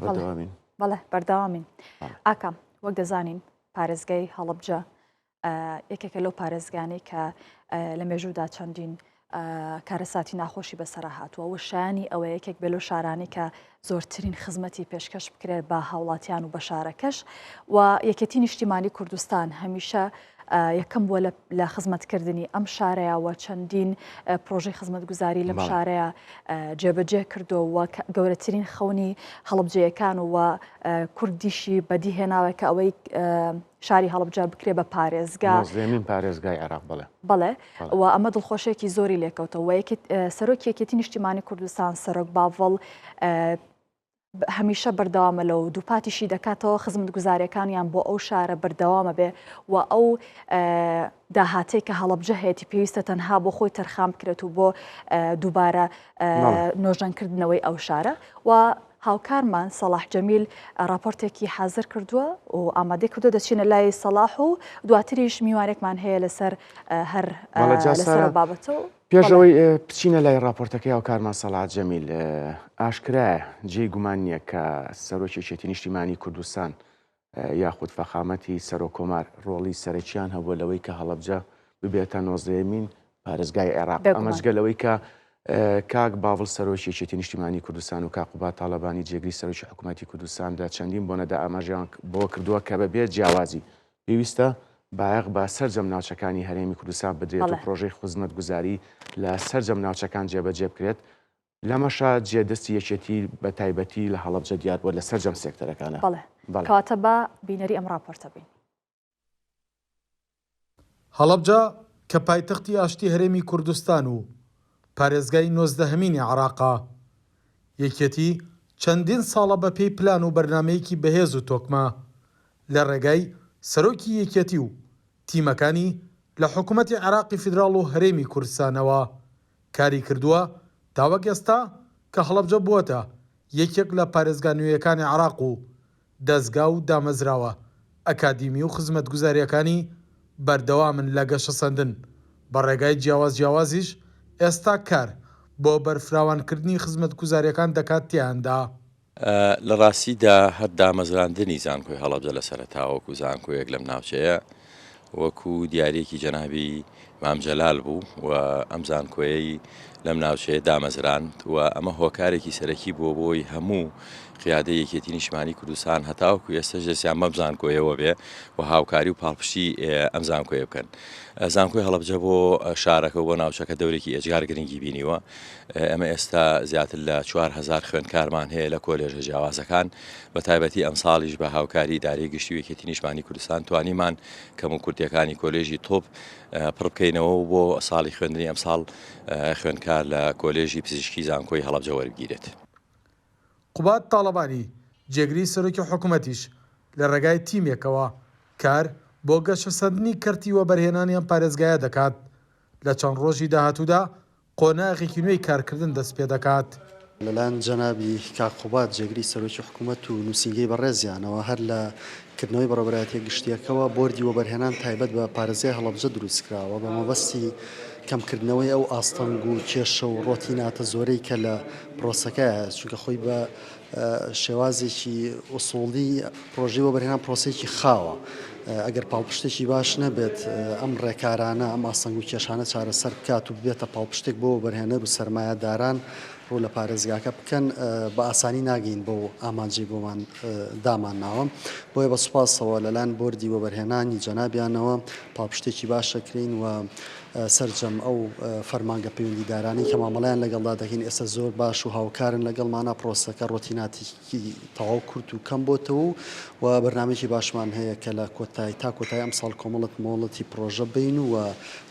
بەردەوامین بەڵێ بەردەوامین ئاکام وەک دەزانین پارێزگای هەڵەبجە یەکێکە لەو پارێزگانی کە لە مێژوودا چەندین کارەساتی ناخۆشی بەسەر هاتووە و شایانی ئەوە یەکێک بێ لەو شارانی کە زۆرترین خزمەتی پێشکەش بکرێت بە هاوڵاتیان و بە شارەکەش و یەکێتی نیشتیمانی کوردستان هەمیشە یەکەم بووە لە خزمەتکردنی ئەم شارەیە و چەندین پرۆژەی خزمەتگوزاری لەم شارەیە جێبەجێ کردو و گەورەترین خەونی هەڵبجەیەکان و کوردیشی بەدی هێناوە کە ئەوەی شاری هەڵبجە بکرێ بە پارێزگا زمین پارێزگای عێراق بڵێ و ئەمە دڵخۆشێکی زۆری لێکەوتەوە سەرۆکی یەکێتی نیشتیمانی کوردستان سەرۆک باڤڵ هەمیشە بەردەوامە لەو دووپاتیشی دەکاتەوە خزمەتگوزاریەکانیان بۆ ئەو شارە بەردەوامە بێ و ئەو داهاتەی کە هەڵەبجە هەیەی پێویستە تەنها بۆ خۆی تەرخام بکرێت و بۆ دووبارە نۆژەنکردنەوەی ئەو شارە و هاوکارمان سەلاح جەمیل راپۆرتێکی حازر کردووە و ئامادەی کردو دەچینە لای سەلاح و دواتریش میوانێکمان هەیە لەسەر هەر لەسەر بابەتەوە پێشەوەی بچینە لای راپۆرتەکەی هاوکارمان سەلاح جەمیل ئاشکرایە جێی گومان نییە کە سەرۆکی یەکێتی نیشتیمانی کوردستان یاخود فەخامەتی سەرۆکۆمار ڕۆڵی سەرەکیان هەبووە لەوەی کە هەڵەبجە ببێتە 19مین پارێزگای عێراق ئەمەشگەلەوەی کە کاک باڤڵ سەرۆکی یەکێتی نیشتیمانی کوردستان و کاقوبات تاڵەبانی جێگری سەرۆکی حکوومەتی کوردستاندا چەندین بۆنەدا ئاماژیان بۆ کردووە کە بەبێت جیاوازی پێویستە بایەق بە سەرجەم ناوچەکانی هەرێمی کوردستان بدرێت و پرۆژەی خزمەتگوزاری لە سەرجەم ناوچەکان جێبەجێ بکرێت لەمەشە جێدەستی یەکێتی بە تایبەتی لە هەڵەبجە دیار بووە لە سەرجەم سێکتەرەکانە کەواتە بە بینەری ئەم راپۆرتە بین. هەڵەبجە کە پایتەختی ئاشتی هەرێمی کوردستان و پارێزگای 19مینی عێراقا یەکێتی چەندین ساڵە بە پێی پلان و بەرنمەیەکی بەهێز و تۆکمە لە ڕێگای سەرۆکی یەکێتی و تیمەکانی لە حکوومەتی عێراقی فیدراڵ و هەرێمی کوردستانەوە کاری کردووە تا وەک ئێستا کە هەڵەبجە بووەتە یەکێک لە پارێزگا نوێیەکانی عێراق و دەستگا و دامەزراوە ئەکادیمی و خزمەتگوزاریەکانی بەردەوامن لە گەشە سەندن بە ڕێگای جیاوازیش ئێستا کار بۆ بەرفراوانکردنی خزمەتگوزاریەکان دەکات تیاندا. لە ڕاستیدا هەر دامەزراندنی زانکۆی هەڵەبجە لە سەرەتاوەکو زانکۆیەک لەم ناوچەیە وەکو دیارێکی جەنابی مام جەلال بوو و ئەم زانکۆیەی لەم ناوچەیە دامەزراند و ئەمە هۆکارێکی سەرەکی بۆ بۆی هەموو قیادەی یەکێتی نیشتیمانی کوردستان هەتاوەکو ئێستاش دەستیان مەم زانکۆیەوە بێ و هاوکاری و پاڵپشتی ئەم زانکۆیە بکەن. زانکۆی هەڵەبجە بۆ شارەکە بۆ ناوچەکە دەورێکی ئەجگار گرنگی بینیوە. ئەمە ئێستا زیاتر لە 4,000 خوێندکارمان هەیە لە کۆلێژە جیاوازەکان بە تایبەتی ئەم ساڵیش بە هاوکاری ئیدارەی گشتی و یەکێتی نیشتیمانی کوردستان توانیمان کەم و کورتیەکانی کۆلێژی تۆپ پڕ بکەینەوە و بۆ ساڵی خوێندنی ئەم ساڵ خوێندکار لە کۆلێژی پزیشکی زانکۆی هەڵەبجە وەربگیرێت. قوبات تاڵەبانی جێگری سەرۆکی حکوومەتیش لە ڕێگای تیمێکەوە کار بۆ گەشەسەندنی کەرتی وە بەرهێنانیان پارێزگایە دەکات لە چەند ڕۆژی داهاتوودا قۆناغێکی نوێی کارکردن دەست پێ دەکات. لەلایەن جەنابی کاقوبات جێگری سەرۆکی حکوومەت و نووسینگەی بەڕێزیانەوە هەر لە کردنەوەی بەڕێوەبەرایەتیە گشتیەکەوە بۆردی وەبەرهێنان تایبەت بە پارێزگای هەڵەبجە دروستکراوە بە مەبەستی کەمکردنەوەی ئەو ئاستەنگ و کێشە و ڕۆتیناتە زۆرەی کە لە پرۆسەکەیە چونکە خۆی بە شێوازێکی ئوسوڵی پرۆژەی وەبەرهێنان پرۆسەیەکی خاوە. ئەگەر پاڵپشتێکی باش نەبێت ئەم ڕێکارانە ئەم ئاسەنگ و کێشانە چارەسەر بکات و بێتە پاڵپشتێک بۆ وەبەرهێنەر و سەرمایەداران ڕوو لە پارێزگاکە بکەن بە ئاسانی ناگەین بۆ ئامانجی بۆمان دامان ناوە. بۆیە بە سوپاسەوە لەلایەن بۆردی وەبەرهێنانی جەنابیانەوە پاڵپشتێکی باشەکرین و سەرجەم ئەو فەرمانگە پەیوەندیدارانی کە مامەڵیان لەگەڵدا دەکەین ئێستا زۆر باش و هاوکارن لەگەڵمانە پرۆسەکە ڕۆتیناتێکی تەواو کورت و کەم بۆتەوە و بەرنامێکی باشمان هەیە کە لە کۆتایی تا کۆتایی ئەم ساڵ کۆمەڵەت مۆڵەتی پرۆژە بین و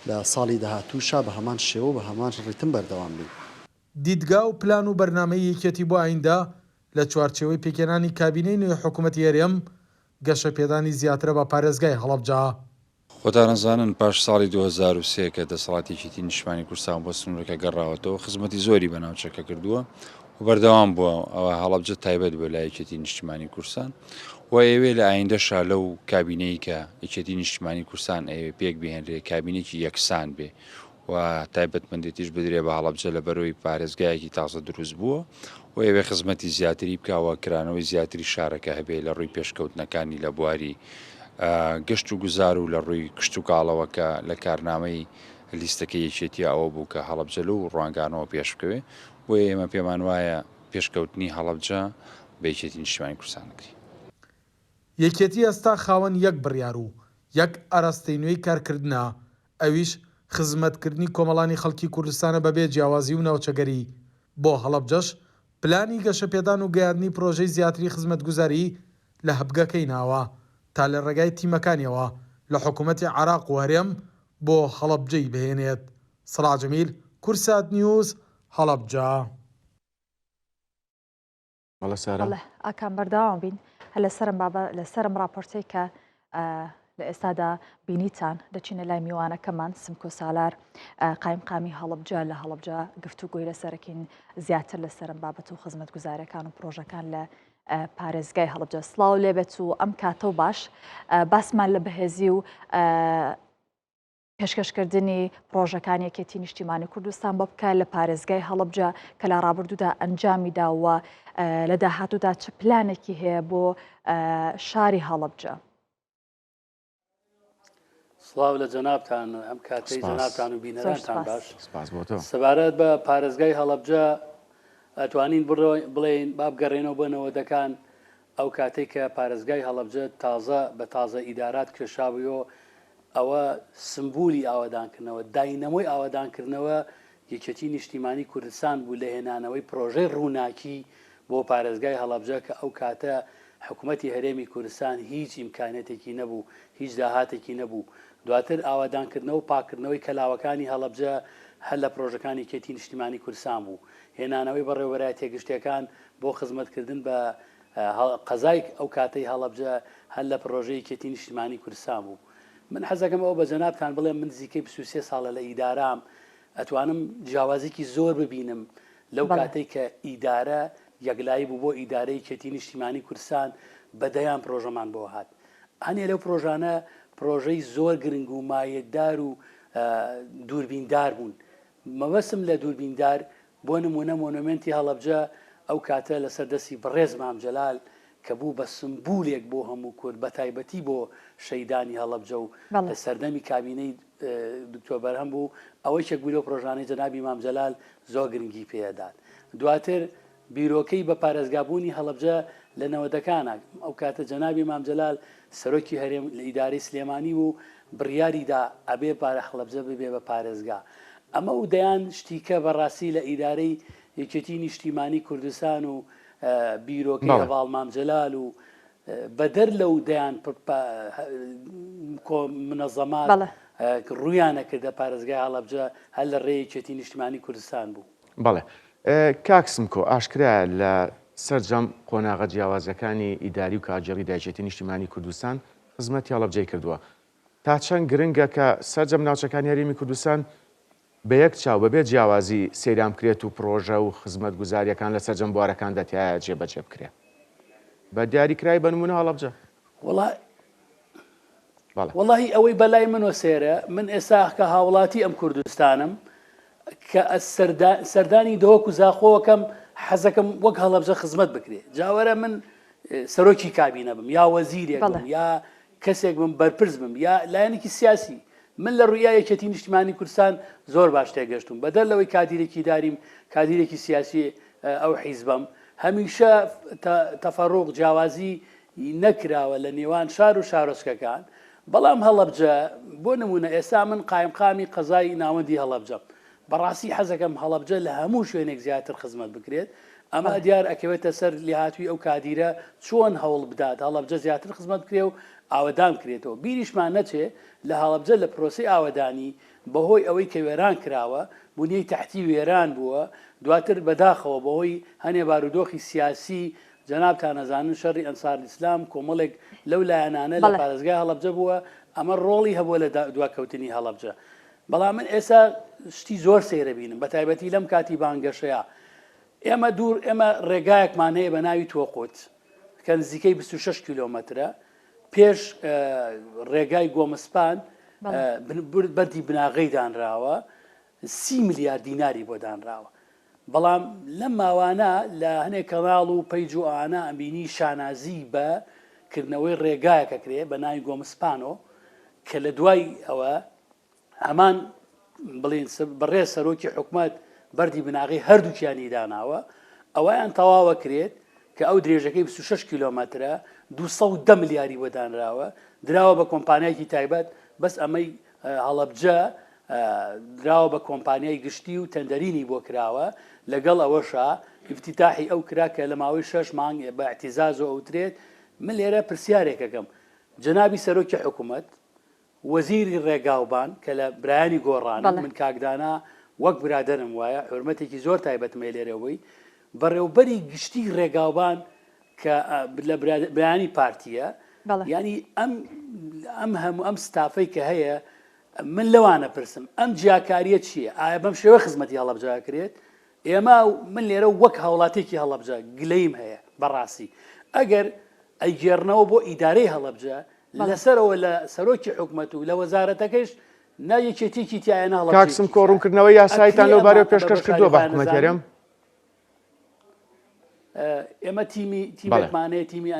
لە ساڵی داهاتووشا بە هەمان شێوە بە هەمان ڕیتم بەردەوام بین. دیدگا و پلان و بەرنامەی یەکێتی بۆ ئایندا لە چوارچێوەی پێکێنانی کابینەی نوێی حکوومەتی هەرێم گەشە پێدانی زیاترە بە پارێزگای هەڵەبجە. خۆتانەزانن پاش ساڵی 2023 کە دەسەڵاتێکی نیشتیمانی کوردستان بۆ سنوورەکە گەڕاوەتەوە خزمەتی زۆری بە ناوچەکە کردووە و بەردەوام بووە ئەوە هەڵەبجە تایبەت بە لای یەکێتی نیشتیمانی کوردستان و ئێوێ لە ئایندەشا لەو کابینەی کە یەکێتی نیشتیمانی کوردستان ئەوێ پێک بهێنرێ کابینێکی یەکسان بێ و تایبەتمەندێتیش بدرێ بە هەڵەبجە لە بەرەوەی پارێزگایەکی تازە دروست بووە و ئێوێ خزمەتی زیاتری بکەوە کرانەوەی زیاتری شارەکە هەبێ لە ڕووی پێشکەوتنەکانی لە بواری گەشت و گوزار و لە ڕووی کشت و کاڵەوەکە لە کارنامەی لیستەکە یەکێتی ئەوە بوو کە هەڵەبجە و ڕوانگانەوە پێش بکەوێ بۆ ئێمە پێمان وایە پێشکەوتنی هەڵەبجە بە یەکێتی نیشتیمانی کوردستان بکرێت. یەکێتی ئێستا خاوەن یەک بڕیار و یەک ئاراستەی نوێی کارکردنە، ئەویش خزمەتکردنی کۆمەڵانی خەڵکی کوردستانە بەبێ جیاوازی و ناوچەگەری. بۆ هەڵەبجەش پلانی گەشەپێدان و گەیاندنی پرۆژەی زیاتری خزمەتگوزاری لە هەبگەکەی ناوە تا لە ڕێگای تیمەکانیەوە لە حکوومەتی عێراق و هەرێم بۆ هەڵەبجەی بهێنێت. سەلاح جەمیل، کورسات نیوز، هەڵەبجە. بەڵێ سارە. ئاکام بەردەوام بین هە لە سەرم راپۆرتەی کە لە ئێستادا بینیتان دەچینە لای میوانەکەمان سمکۆ سالار قایمقامی هەڵەبجە لە هەڵەبجە گفتوگۆی لەسەرەکەین زیاتر لە سەرم بابەت و خزمەتگوزاریەکان و پرۆژەکان لە پارێزگای هەڵەبجە. سڵاو لێبێت و ئەم کاتە و باش باسمان لە بەهێزی و پێشکەشکردنی پرۆژەکانی یەکێتی نیشتیمانی کوردستان بۆ بکە لە پارێزگای هەڵەبجە کە لە ڕابردوودا ئەنجامی داوە لە داهاتوودا چ پلانێکی هەیە بۆ شاری هەڵەبجە. سڵاو لە جەنابتان ئەم کاتەی جەنابتان و بینەرانتان باش. سەبارەت بە پارێزگای هەڵەبجە ئەتوانین بڵێن بابگەڕێنەوە بنەوەدەکان ئەو کاتێک کە پارێزگای هەڵەبجە تازە بە تازە ئیدارات کێشاویەوە ئەوە سمبولی ئاوادانکردنەوە داینەمۆی ئاوادانکردنەوە یەکێتی نیشتیمانی کوردستان بوو لە هێنانەوەی پرۆژەی ڕووناکی بۆ پارێزگای هەڵەبجە کە ئەو کاتە حکوومەتی هەرێمی کوردستان هیچ ئیمکانێتێکی نەبوو، هیچ داهاتێکی نەبوو. دواتر ئاوادانکردنەوە و پاکردنەوەی کەلاوەکانی هەڵەبجە هەر لە پرۆژەکانی یەکێتی نیشتیمانی کوردستان بوو. هێنانەوەی بەڕێوەبەری تێگەشتیەکان بۆ خزمەتکردن بە قەزای ئەو کاتەی هەڵەبجە هەر لە پرۆژەی یەکێتی نیشتیمانی کوردستان بوو. من حەزەکەم ئەوە بە جەنابتان بڵێم من نزیکەی 23 ساڵە لە ئیدارام ئەتوانم جیاوازێکی زۆر ببینم لەو کاتێک کە ئیدارە یەکلایی بوو بۆ ئیدارەی یەکێتی نیشتیمانی کوردستان بەدەیان پرۆژەمان بۆ هات. هەنێ لەو پرۆژانە پرۆژەی زۆر گرنگ و مایەتدار و دووربیندار بوون. مەبەستم لە دووربیندار بۆ نمونە مۆنومنتی هەڵەبجە ئەو کاتە لەسەر دەستی بەڕێز مام جەلال کە بوو بە سمبولێک بۆ هەموو کورد بە تایبەتی بۆ شەیدانی هەڵەبجە و لە سەردەمی کابینەی دکتۆر بەرهەم بوو ئەوەی چەک بوو لەو پرۆژانەی جەنابی مام جەلال زۆر گرنگی پێدات. دواتر بیرۆکەی بە پارێزگابوونی هەڵەبجە لە نەوەدەکانە ئەو کاتە جەنابی مام جەلال سەرۆکی هەرێم لە ئیدارەی سلێمانی بوو بڕیاریدا ئەبێ هەڵەبجە ببێ بە پارێزگا. ئەمە و دەیان شتیکە بەڕاستی لە ئیدارەی یەکێتی نیشتیمانی کوردستان و بیرۆکەی هەواڵ مام جەلال و بەدەر لەو دەیان منەظەمات ڕوویانە کردە پارێزگای هەڵەبجە هەر لە ڕێی یەکێتی نیشتیمانی کوردستان بوو. بەڵێ کاکسمکۆ ئاشکرا لە سەرجەم قۆناغە جیاوازەکانی ئیداری و کاژێڕی داهێشێتی نیشتیمانی کوردستان خزمەتی هەڵەبجەی کردووە. تا چەند گرنگە کە سەرجەم ناوچەکانی هەرێمی کوردستان بە یەک چاو بەبێ جیاوازی سەیرام کرێت و پرۆژە و خزمەت گوزاریەکان لە سەرجەم بوارەکان دەتیایە جێبەجێ بکرێت. بە دیاریکرای بنمونە هەڵەبجە. وەڵاهی ئەوەی بەلای منۆ سێرە من ئێستا کە هاوڵاتی ئەم کوردستانم کە سەردانی دەوەک و زاخۆوەکەم حەزەکەم وەک هەڵەبجە خزمەت بکرێت. جاوەرە من سەرۆکی کابینە بم یا وەزیرێک بم یا کەسێک بم بەرپرس بم یا لایەنێکی سیاسی. من لە ڕوویای یەکێتی نیشتیمانی کوردستان زۆر باش تێگەشتم بەدەر لەوەی کادیرێکی داریم کادیرێکی سیاسی ئەو حیزبم هەمیشە تەفەڕۆق جیاوازی نەکراوە لە نێوان شار و شارۆچکەکان. بەڵام هەڵەبجە بۆ نمونە ئێستا من قایمقامی قەزای ناوەندی هەڵەبجەم بەڕاستی حەزەکەم هەڵەبجە لە هەموو شوێنێک زیاتر خزمەت بکرێت. ئەمە دیار ئەکەوێتە سەر لێهاتووی ئەو کادیرە چۆن هەوڵ بدات هەڵەبجە زیاتر خزمەت بکرێ و ئاوەدان کرێتەوە. بیریشمان نەچێ لە هەڵەبجە لە پرۆسی ئاوەدانی بەهۆی ئەوەی کە وێران کراوە بنیەی تەحتی وێران بووە دواتر بەداخەوە بەهۆی هەنێ بارودۆخی سیاسی جەنابتان نەزانن شەڕی ئەنسار ئیسلام کۆمەڵێک لەو لایەنانە لە پارێزگای هەڵەبجە بووە ئەمە ڕۆڵی هەبووە لە دواکەوتنی هەڵەبجە. بەڵام من ئێستا شتی زۆر سەیرە بینم بە تایبەتی لەم کاتی بانگەشەیە ئێمە ڕێگایەکمان هەیە بە ناوی تۆقۆت کە نزیکەی 26 کیلۆمەترە پێش ڕێگای گۆمسپان بەردی بناغەی دانراوە 30 ملیارد دیناری بۆ دانراوە. بەڵام لەم ماوانە لە هەنێک کەناڵ و پەیج و ئانا ئەمبینی شانازی بە کردنەوەی ڕێگایەکە کرێ بە ناوی گۆمسپانۆ کە لە دوای ئەوە هەمان بڵین بەڕێز سەرۆکی حکوومەت بەردی بناغی هەردووکیانی داناوە ئەوەیان تەواوە کرێت کە ئەو درێژەکەی 26 کیلۆمەترە 210 ملیاری وەدانراوە دراوە بە کۆمپانیایکی تایبەت بەس ئەمەی هەڵەبجە دراوە بە کۆمپانیای گشتی و تەندەرینی بۆ کراوە لەگەڵ ئەوەشە ئیفتتاحی ئەو کرا کە لە ماوەی 6 مانگ بە اعتیزاز و ئەوترێت من لێرە پرسیارێکەکەم جەنابی سەرۆکی حکوومەت وەزیری ڕێگاوبان کە لە برایانی گۆڕان من کاکدانا وەک برادرم وایە حرمەتێکی زۆر تایبەتمە لێرەوەی بەڕێوبەری گشتی ڕێگاوبان کە لە برایانی پارتیە ینی ئەم ستافەی کە هەیە من لەوانە پرسم ئەم جیاکاریە چییە؟ ئایا بەم شێوە خزمەتی هەڵەبجاکرێت؟ ئێمە من لێرە وەک هاوڵاتێکی هەڵەبجە گلەیم هەیە بەڕاستی ئەگەر ئەیگێڕنەوە بۆ ئیدارەی هەڵەبجە لەسەرەوە لە سەرۆکی حکوومەت و لە وەزارەتەکەیش نایەکێتێکی تایە هەڵە کاکسم کۆڕوونکردنەوەی یاسایتان لەو بارەوە پێشکەش کردووە بە حکوومەتیارم ئێمە تیمێکمانەیە تیمی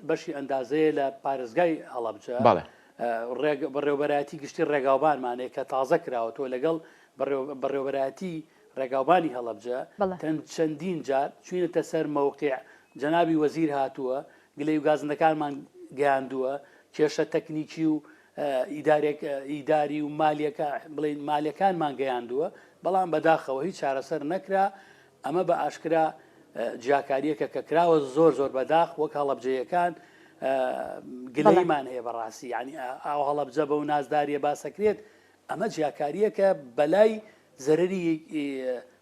بەشی ئەندازەیە لە پارێزگای هەڵەبجە بەڕێوەبەرایەتی گشتی ڕێگاوبانمانەیە کە تازە کراوەتەوە لەگەڵ بەڕێوەبەرایەتی ڕێگاوبانی هەڵەبجە چەندین جار چوینەتە سەر مەوقع جەنابی وەزیر هاتووە گلەی و گازندەکانمان گەیاندووە کێشە تەکنیکی و ئیداری و بڵێن مالیەکانمان گەیاندووە بەڵام بەداخەوە هیچ چارەسەر نەکرا ئەمە بە ئاشکرا جیاکاریەکە کە کراوە زۆر بەداخ وەک هەڵەبجەیەکان گلەیمان هەیە بەڕاستی ینی ئاو هەڵەبجە بە و نازداریە باسەکرێت ئەمە جیاکاریەکە بەلای زەرری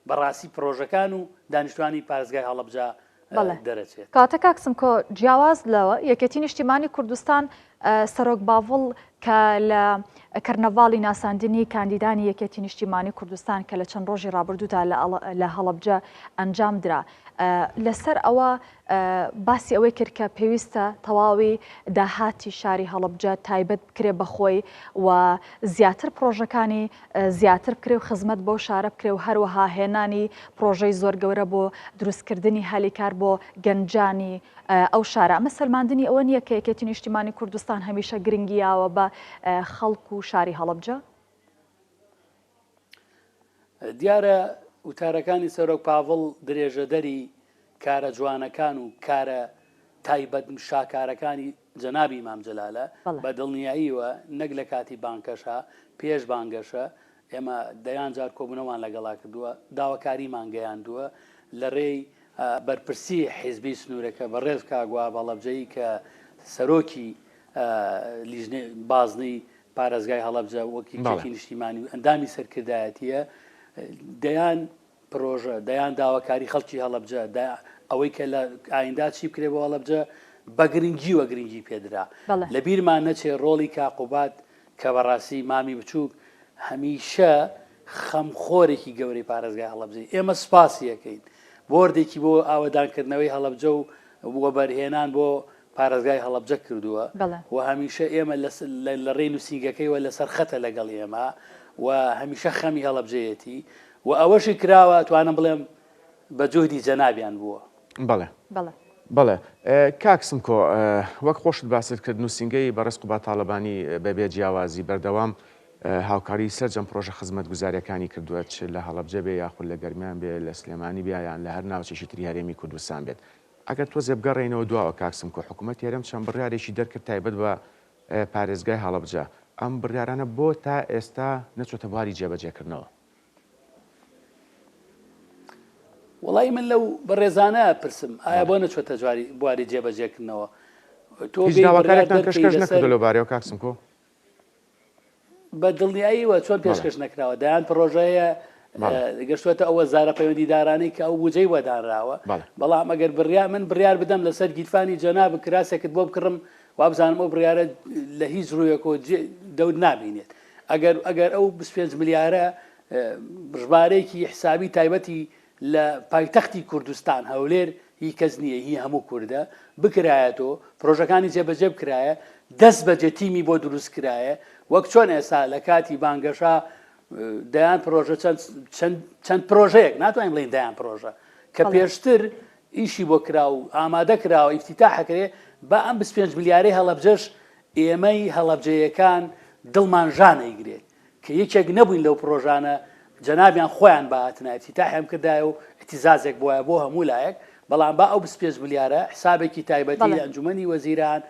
بەڕاستی پرۆژەکان و دانیشتوانی پارێزگای هەڵەبجە دەرەچێت کاتە کاکسم کۆ جیاواز لەوە یەکێتی نیشتیمانی کوردستان سەرۆک باڤڵ کە لە کەرنەڤاڵی ناساندنی کاندیدانی یەکێتی نیشتیمانی کوردستان کە لە چەند ڕۆژی ڕابردوودا لە هەڵەبجە ئەنجام درا لەسەر ئەوە باسی ئەوەی کرد کە پێویستە تەواوی داهاتی شاری هەڵەبجە تایبەت بکرێ بەخۆی و زیاتر پرۆژەکانی زیاتر بکرێ و خزمەت بۆ شارە بکرێ و هەروەها هێنانی پرۆژەی زۆر گەورە بۆ دروستکردنی هەلیکار بۆ گەنجانی ئەو شارە ئەمە سەلماندنی ئەوە نییە کە یەکێتی نیشتیمانی کوردستان هەمیشە گرنگیاوە بە خەڵک و شاری هەڵەبجە؟ دیارە وتارەکانی سەرۆک پاڤڵ درێژەدەری کارە جوانەکان و کارە تایبەت شاکارەکانی جەنابی مام جەلالە بە دڵنیاییوە نەک لە کاتی بانکەشە پێش بانگەشە ئێمە دەیان جار کۆبوونەوەمان لەگەڵا کردووە داواکاریمان گەیاندووە لە ڕێی بەرپرسی حیزبی سنوورەکە بەڕێز کاگوا بەڵەبجەی کە سەرۆکی بازنەی پارێزگای هەڵەبجە وەکی نیشتیمانی و ئەندامی سەرکردایەتیە دەیان پرۆژە دەیان داواکاری خەڵکی هەڵەبجە ئەوەی کە لە ئایندا چی بکرێ بۆ هەڵەبجە بە گرنگی وە گرنگی پێدرا لە بیرمان نەچێ ڕۆڵی کاقوبات کە بەڕاستی مامی بچووک هەمیشە خەمخۆرێکی گەورەی پارێزگای هەڵەبجەی ئێمە سوپاسیەکەین بۆردێکی بۆ ئاوەدانکردنەوەی هەڵەبجە و بۆ بەرهێنان بۆ پارێزگای هەڵەبجە کردووە و هەمیشە ئێمە لە ڕێی نووسینگەکەیوە لەسەر خەتە لەگەڵ ئێمە و هەمیشە خەمی هەڵەبجەیەتی و ئەوەشی کراوە توانم بڵێم بە جوهدی جەنابیان بووە. بەڵێ کاکسم کۆ وەک خۆشت باست کرد نووسینگەی بەڕێز قوبات تاڵەبانی بەبێ جیاوازی بەردەوام هاوکاری سەرجەم پرۆژە خزمەت گوزاریەکانی کردووە چ لە هەڵەبجە بێ یاخود لە گەرمیان بێ لە سلێمانی بیایان لە هەر ناوچێکی تری هەرێمی کوردستان بێت ئەگەر تۆزێ بگەڕێنەوە دواوە کاکسم کۆ حکوومەت هێرم چەند بڕیارێکی دەرکرد تایبەت بە پارێزگای هەڵەبجە ئەم بڕیارانە بۆ تا ئێستا نەچۆتە بواری جێبەجێکردنەوە؟ وڵی من لەو بەڕێزانە پرسم ئایا بۆ نەچۆتە بواری جێبەجێکردنەوە هیچ داواکارێکتان پێشکەش نەکردو لەو بارەوە کاکسم کۆ؟ بە دڵنیاییوە چۆن پێشکەش نەکراوە دایان پرۆژەیە گەشتوێتە ئەوە زارە پەیوەندیدارانەی کە ئەو بودجەی وەدانراوە بەڵام ئەگەر من بڕیار بدەم لەسەر گیرفانی جەناب کراسێکت بۆ بکڕم وابزانم ئەو بڕیارە لە هیچ ڕوویەکۆ دەود نابینێت ئەگەر ئەو 25 ملیارە ژمارەیەکی حسابی تایبەتی لە پایتەختی کوردستان هەولێر هی کەس نییە هی هەموو کووردە بکرایەتەوە پرۆژەکانی جێبەجێ بکرایە دەست بەجێ تیمی بۆ دروست کرایە وەک چۆن ئێستا لە کاتی بانگەشا دەیان پرۆژە چەند پرۆژەیەک ناتوانین بڵین دەیان پرۆژە کە پێشتر ئیشی بۆ کرا و ئامادە کراوە ئیفتیتاحەکرێ با ئەم 25 ملیارەی هەڵەبجەش ئێمەی هەڵەبجەیەکان دڵمانژان ئەیگرێت کە یەکێک نەبووین لەو پرۆژانە جەنابیان خۆیان بەهاتنە ئیفتیتاحیان کردایە و احتیزازێک بۆیە بۆ هەموو لایەک بەڵام با ئەو 25 ملیارە حسابێکی تایبەتی لە ئەنجومەنی وەزیران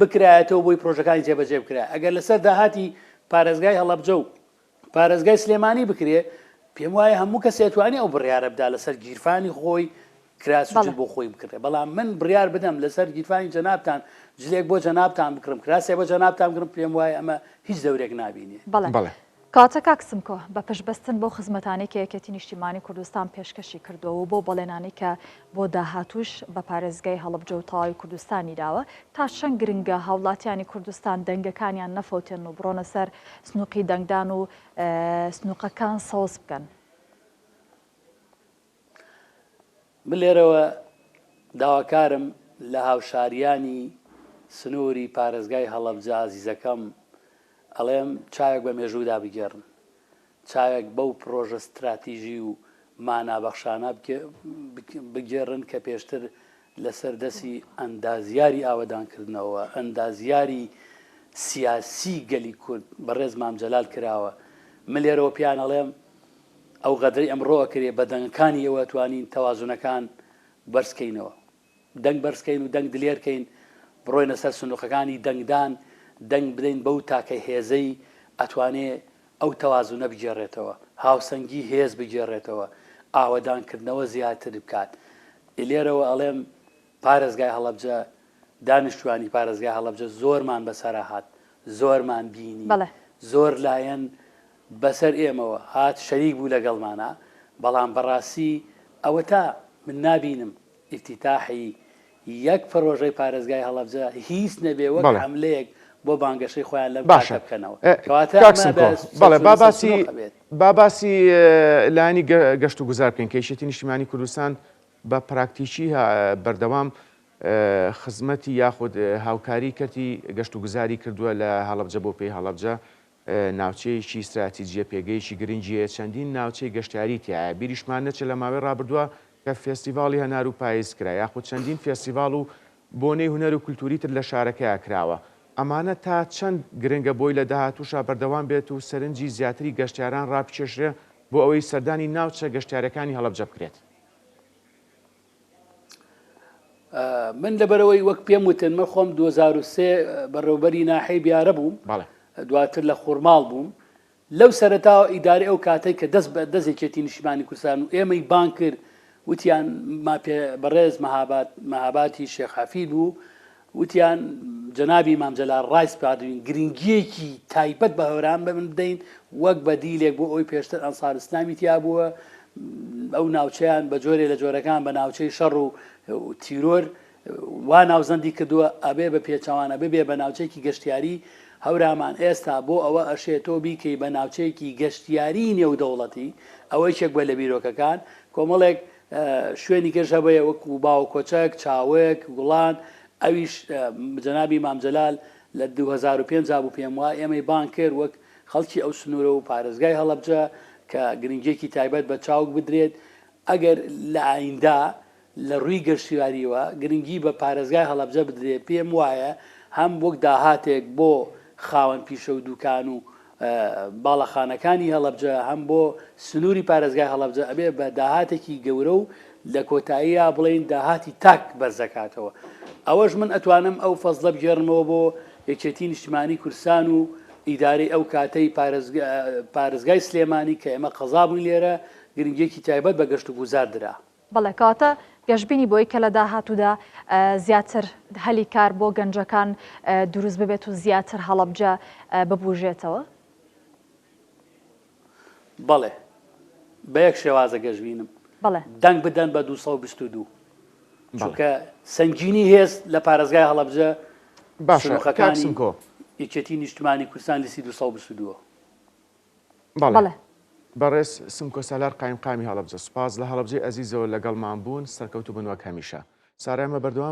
بکرایەتەوە بۆی پرۆژەکانی جێبەجێ بکرا ئەگەر لەسەر داهاتی پارێزگای هەڵەبجە و پارێزگای سلێمانی بکرێ پێم وایە هەموو کەس دەتوانێت ئەو بڕیارە بدا لەسەر گیرفانی خۆی کراسوجل بۆ خۆی بکرێ بەڵام من بڕیار بدەم لەسەر گیرفانی جەنابتان جلێک بۆ جەنابتان بکڕم کراسێ بۆ جەنابتان بکڕم پێم وایە ئەمە هیچ دەورێک نابینێ. بەڵێ کاتە کاکسمکۆ بە پشبەستن بۆ خزمەتانی کە یەکێتی نیشتیمانی کوردستان پێشکەشی کردەوە و بۆ بەڵێنانی کە بۆ داهاتوش بە پارێزگای هەڵەبجە و تەواوی کوردستانی داوە تا چەند گرنگە هاوڵاتیانی کوردستان دەنگەکانیان نەفەوتێن و بڕۆنە سەر سنووقی دەنگدان و سنووقەکان سەوز بکەن. من لێرەوە داواکارم لە هاوشاریانی سنووری پارێزگای هەڵەبجە ئازیزەکەم ئەڵێم چاوێک بە مێژوودا بگێڕن چاوێک بەو پرۆژە استراتیژی و مانابەخشانە بگێڕن کە پێشتر لەسەر دەستی ئەندازیاری ئاوەدانکردنەوە ئەندازیاری سیاسی گەلی کورد بەڕێز مامجەلال کراوە من لێرەوە پیان ئەڵێم ئەو غەدەی ئەمڕۆوە کرێ بە دەنگەکانی ئێوە توانین تەوازونەکان بەرزکەینەوە دەنگ بەرزکەین و دەنگ دلێرکەین بڕۆینە سەر سنووقەکانی دەنگدان دەنگ بدەین بەو تاکە هێزەی ئەتوانێ ئەو تەوازونە بگێڕێتەوە هاوسەنگی هێز بگێڕێتەوە ئاوەدانکردنەوە زیاتر بکات لێرەوە ئەڵێم پارێزگای هەڵەبجە دانیشتوانی پارێزگای هەڵەبجە زۆرمان بەسەرا هات زۆرمان بینی زۆر لایەن بەسەر ئێمەوە هات شەریک بوو لەگەڵمانە بەڵام بەڕاستی ئەوە تا من نابینم ئیفتیتاحی یەک پرۆژەی پارێزگای هەڵەبجە هیچ نەبێ وەک حەملەیەک بۆ بانگەشەی خۆیان لەم باشە بکەنەوە بەڵێ باباسی لایانی گەشت و گوزار بکەین کە یەکێتی نیشتیمانی کوردستان بە پراکتیکی بەردەوام خزمەتی یاخود هاوکاری کەتی گەشت و گوزاری کردووە لە هەڵەبجە بۆ پێی هەڵەبجە ناوچەیەکی استراتیجیە پێگەیشی گرنگیە چەندین ناوچەی گەشتیاری تایە بیریشمان نەچێت لە ماوەی ڕابردووە کە فێستیڤاڵی هەنار و پاییز کرا یاخود چەندین فێستیڤاڵ و بۆنەی هونەر و کولتوری تر لە شارەکەیە کراوە ئەمانە تا چەند گرنگە بۆی لە داهاتووشا بەردەوام بێت و سەرنجی زیاتری گەشتیاران ڕابکێشرێ بۆ ئەوەی سەردانی ناوچە گەشتیارەکانی هەڵەبجە بکرێت. من لەبەرەوەی وەک پێم وتن من خۆم 2003 بەڕێوەبەری ناحەی بیارە بووم دواتر لە خورماڵ بووم لەو سەرەتاوە ئیداری ئەو کاتەی کە دەست بە دەستێکێتی نیشتیمانی کوردستان و ئێمەی بان کرد وتیان بەڕێز مەهاباتی شێخ حەفید بوو وتیان جەنابی مامجەلال ڕایس پادوین گرنگیەکی تایبەت بە هەوران بە من بدەین وەک بەدیلێک بۆ ئەوی پێشتر ئەنسار ئیسلامی تیا بووە ئەو ناوچەیان بە جۆرێ لە جۆرەکان بە ناوچەی شەڕ و تیرۆر وا ناوزەندی کردووە ئەبێ بە پێچەوانە ببێ بە ناوچەیەکی گەشتیاری هەورامان ئێستا بۆ ئەوە ئەشێتەوە بیکەی بە ناوچەیەکی گەشتیاری نێودەوڵەتی ئەوەی چێک بە لە بیرۆکەکان کۆمەڵێک شوێنی گەشە بەیە وەکو باو کۆچەک چاوەک گوڵان ئەویش جەنابی مامجەلال لە 2005 بوو پێم وایە ئێمەی بان کرد وەک خەڵکی ئەو سنوورە و پارێزگای هەڵەبجە کە گرنگێکی تایبەت بە چاوک بدرێت ئەگەر لە ئایندا لە ڕووی گەشتیاریەوە گرنگی بە پارێزگای هەڵەبجە بدرێت پێم وایە هەم وەک داهاتێک بۆ خاوەن پیشە و دوکان و باڵەخانەکانی هەڵەبجە هەم بۆ سنووری پارێزگای هەڵەبجە ئەبێ بە داهاتێکی گەورە و لە کۆتاییە بڵێن داهاتی تاک بەرزەکاتەوە ئەوەش من ئەتوانم ئەو فەزلە بگێڕمەوە بۆ یەکێتی نیشتیمانی کوردستان و ئیدارەی ئەو کاتەی پارێزگای سلێمانی کە ئێمە قەزا بووین لێرە گرنگێکی تایبەت بە گەشت و گوزار درا بەڵێ کاتە گەشتبینی بۆی کە لە داهاتوودا زیاتر هەلی کار بۆ گەنجەکان دروست ببێت و زیاتر هەڵەبجە ببوژێتەوە بەڵێ بە یەک شێوازە گەشتبینم دەنگ بدەن بە 222 چونکە سنگینی هێز لە پارێزگای هەڵەبجە باشەکانی یەکێتی نیشتیمانی کوردستان لیستی 222 بەڵێ بەڕێز سمکۆ سالار قایمقامی هەڵەبجە سوپاس لە هەڵەبجەی ئەزیزەوە لەگەڵمان بوون سەرکەوتوو بن وەک هەمیشە سارایمە بەردەوام